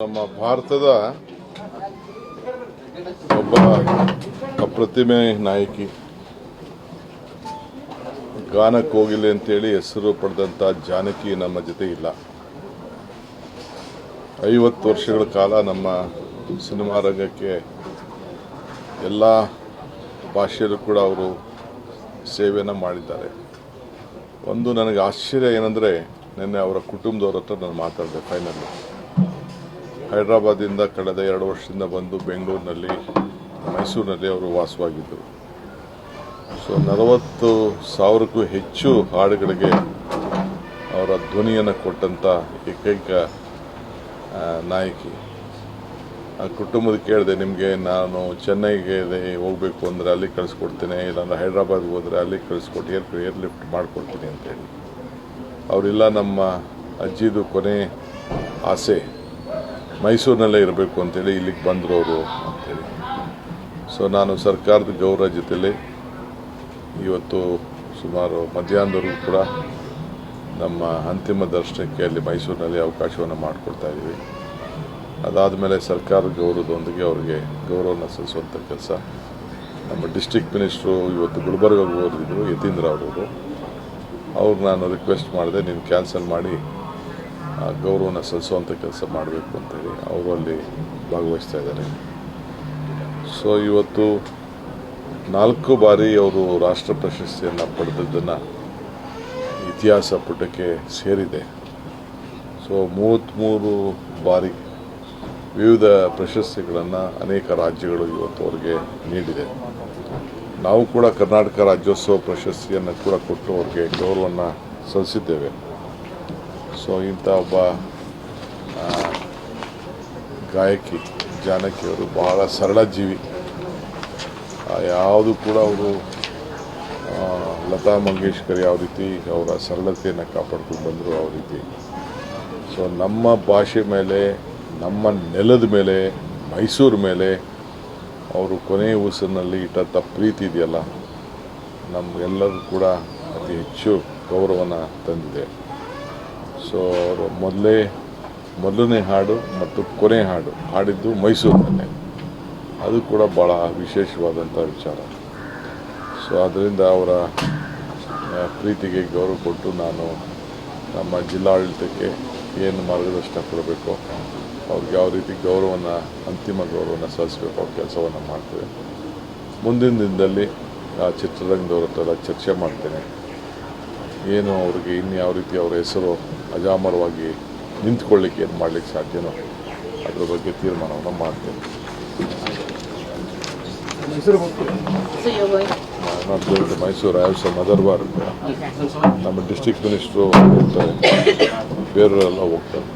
ನಮ್ಮ ಭಾರತದ ಒಬ್ಬ ಅಪ್ರತಿಮೆ ನಾಯಕಿ, ಗಾನ ಕೋಗಿಲೆ ಅಂತೇಳಿ ಹೆಸರು ಪಡೆದಂಥ ಜಾನಕಿ ನಮ್ಮ ಜೊತೆ ಇಲ್ಲ. 50 ವರ್ಷಗಳ ಕಾಲ ನಮ್ಮ ಸಿನಿಮಾ ರಂಗಕ್ಕೆ ಎಲ್ಲ ಭಾಷೆಯಲ್ಲೂ ಕೂಡ ಅವರು ಸೇವೆಯನ್ನು ಮಾಡಿದ್ದಾರೆ. ಒಂದು ನನಗೆ ಆಶ್ಚರ್ಯ ಏನಂದರೆ, ನಿನ್ನೆ ಅವರ ಕುಟುಂಬದವ್ರ ಹತ್ರ ನಾನು ಮಾತಾಡಿದೆ. ಫೈನಲ್ ಹೈದರಾಬಾದಿಂದ ಕಳೆದ 2 ವರ್ಷದಿಂದ ಬಂದು ಬೆಂಗಳೂರಿನಲ್ಲಿ, ಮೈಸೂರಿನಲ್ಲಿ ಅವರು ವಾಸವಾಗಿದ್ದರು. ಸೊ 40,000ಕ್ಕೂ ಹೆಚ್ಚು ಹಾಡುಗಳಿಗೆ ಅವರ ಧ್ವನಿಯನ್ನು ಕೊಟ್ಟಂಥ ಏಕೈಕ ನಾಯಕಿ. ಆ ಕುಟುಂಬದ ಕೇಳಿದೆ, ನಿಮಗೆ ನಾನು ಚೆನ್ನೈಗೆ ಹೋಗಬೇಕು ಅಂದರೆ ಅಲ್ಲಿ ಕಳಿಸ್ಕೊಡ್ತೀನಿ, ಇಲ್ಲಾಂದ್ರೆ ಹೈದರಾಬಾದ್ಗೆ ಹೋದರೆ ಅಲ್ಲಿ ಕಳಿಸ್ಕೊಟ್ಟು ಏರ್ ಲಿಫ್ಟ್ ಮಾಡಿಕೊಡ್ತೀನಿ ಅಂತೇಳಿ. ಅವರಿಲ್ಲ, ನಮ್ಮ ಅಜ್ಜಿದು ಕೊನೆ ಆಸೆ ಮೈಸೂರಿನಲ್ಲೇ ಇರಬೇಕು ಅಂತೇಳಿ ಇಲ್ಲಿಗೆ ಬಂದರು ಅವರು ಅಂತೇಳಿ. ಸೊ ನಾನು ಸರ್ಕಾರದ ಗೌರವ ಜೊತೆಲಿ ಇವತ್ತು ಸುಮಾರು ಮಧ್ಯಾಹ್ನದವರೆಗೂ ಕೂಡ ನಮ್ಮ ಅಂತಿಮ ದರ್ಶನಕ್ಕೆ ಅಲ್ಲಿ ಮೈಸೂರಿನಲ್ಲಿ ಅವಕಾಶವನ್ನು ಮಾಡಿಕೊಡ್ತಾ ಇದ್ದೀವಿ. ಅದಾದ ಮೇಲೆ ಸರ್ಕಾರದ ಗೌರವದೊಂದಿಗೆ ಅವರಿಗೆ ಗೌರವನ ಸಲ್ಲಿಸುವಂಥ ಕೆಲಸ ನಮ್ಮ ಡಿಸ್ಟ್ರಿಕ್ಟ್ ಮಿನಿಸ್ಟ್ರು ಇವತ್ತು ಗುಲ್ಬರ್ಗಾಗೆ ಹೋಗಿದ್ರು, ಯತೀಂದ್ರ ಅವರು. ಅವ್ರು ನಾನು ರಿಕ್ವೆಸ್ಟ್ ಮಾಡಿದೆ, ನೀನು ಕ್ಯಾನ್ಸಲ್ ಮಾಡಿ ಗೌರವನ ಸಲ್ಲಿಸುವಂಥ ಕೆಲಸ ಮಾಡಬೇಕು ಅಂತೇಳಿ. ಅವರು ಅಲ್ಲಿ ಭಾಗವಹಿಸ್ತಾ ಇದ್ದಾರೆ. ಸೊ ಇವತ್ತು 4 ಬಾರಿ ಅವರು ರಾಷ್ಟ್ರ ಪ್ರಶಸ್ತಿಯನ್ನು ಪಡೆದದ್ದನ್ನು ಇತಿಹಾಸ ಪುಟಕ್ಕೆ ಸೇರಿದೆ. ಸೊ 33 ಬಾರಿ ವಿವಿಧ ಪ್ರಶಸ್ತಿಗಳನ್ನು ಅನೇಕ ರಾಜ್ಯಗಳು ಇವತ್ತು ಅವರಿಗೆ ನೀಡಿದೆ. ನಾವು ಕೂಡ ಕರ್ನಾಟಕ ರಾಜ್ಯೋತ್ಸವ ಪ್ರಶಸ್ತಿಯನ್ನು ಕೂಡ ಕೊಟ್ಟು ಅವ್ರಿಗೆ ಗೌರವವನ್ನು ಸಲ್ಲಿಸಿದ್ದೇವೆ. ಸೊ ಇಂಥ ಒಬ್ಬ ಗಾಯಕಿ ಜಾನಕಿಯವರು ಬಹಳ ಸರಳ ಜೀವಿ. ಯಾವುದು ಕೂಡ ಅವರು ಲತಾ ಮಂಗೇಶ್ಕರ್ ಯಾವ ರೀತಿ ಅವರ ಸರಳತೆಯನ್ನು ಕಾಪಾಡ್ಕೊಂಡು ಬಂದರು, ಆ ರೀತಿ. ಸೊ ನಮ್ಮ ಭಾಷೆ ಮೇಲೆ, ನಮ್ಮ ನೆಲದ ಮೇಲೆ, ಮೈಸೂರು ಮೇಲೆ ಅವರು ಕೊನೆಯ ಉಸಿರಿನಲ್ಲಿ ಇಟ್ಟಂಥ ಪ್ರೀತಿ ಇದೆಯಲ್ಲ, ನಮಗೆಲ್ಲರೂ ಕೂಡ ಅತಿ ಹೆಚ್ಚು ಗೌರವನ ತಂದಿದೆ. ಸೊ ಅವರು ಮೊದಲನೇ ಹಾಡು ಮತ್ತು ಕೊನೆ ಹಾಡು ಹಾಡಿದ್ದು ಮೈಸೂರಿನಲ್ಲೇ. ಅದು ಕೂಡ ಭಾಳ ವಿಶೇಷವಾದಂಥ ವಿಚಾರ. ಸೊ ಅದರಿಂದ ಅವರ ಪ್ರೀತಿಗೆ ಗೌರವ ಕೊಟ್ಟು ನಾನು ನಮ್ಮ ಜಿಲ್ಲಾಡಳಿತಕ್ಕೆ ಏನು ಮಾರ್ಗದರ್ಶನ ಕೊಡಬೇಕು, ಅವ್ರಿಗೆ ಯಾವ ರೀತಿ ಅಂತಿಮ ಗೌರವನ ಸಲ್ಲಿಸಬೇಕು, ಅವ್ರ ಕೆಲಸವನ್ನು ಮಾಡ್ತೇವೆ. ಮುಂದಿನ ದಿನದಲ್ಲಿ ಆ ಚಿತ್ರರಂಗದವ್ರ ಹತ್ರ ಚರ್ಚೆ ಮಾಡ್ತೇನೆ. ಏನು ಅವ್ರಿಗೆ ಯಾವ ರೀತಿ ಅವರ ಹೆಸರು ಅಜಾಮರವಾಗಿ ನಿಂತ್ಕೊಳ್ಳಿಕ್ಕೆ ಏನು ಮಾಡಲಿಕ್ಕೆ ಸಾಧ್ಯನೋ ಅದ್ರ ಬಗ್ಗೆ ತೀರ್ಮಾನವನ್ನು ಮಾಡ್ತೇನೆ. ಮೈಸೂರು ಆಯುಷ ಮದರ್ವಾರ್ ನಮ್ಮ ಡಿಸ್ಟ್ರಿಕ್ಟ್ ಮಿನಿಸ್ಟ್ರು ಹೋಗ್ತಾರೆ, ಬೇರೆಯವರೆಲ್ಲ ಹೋಗ್ತಾರೆ.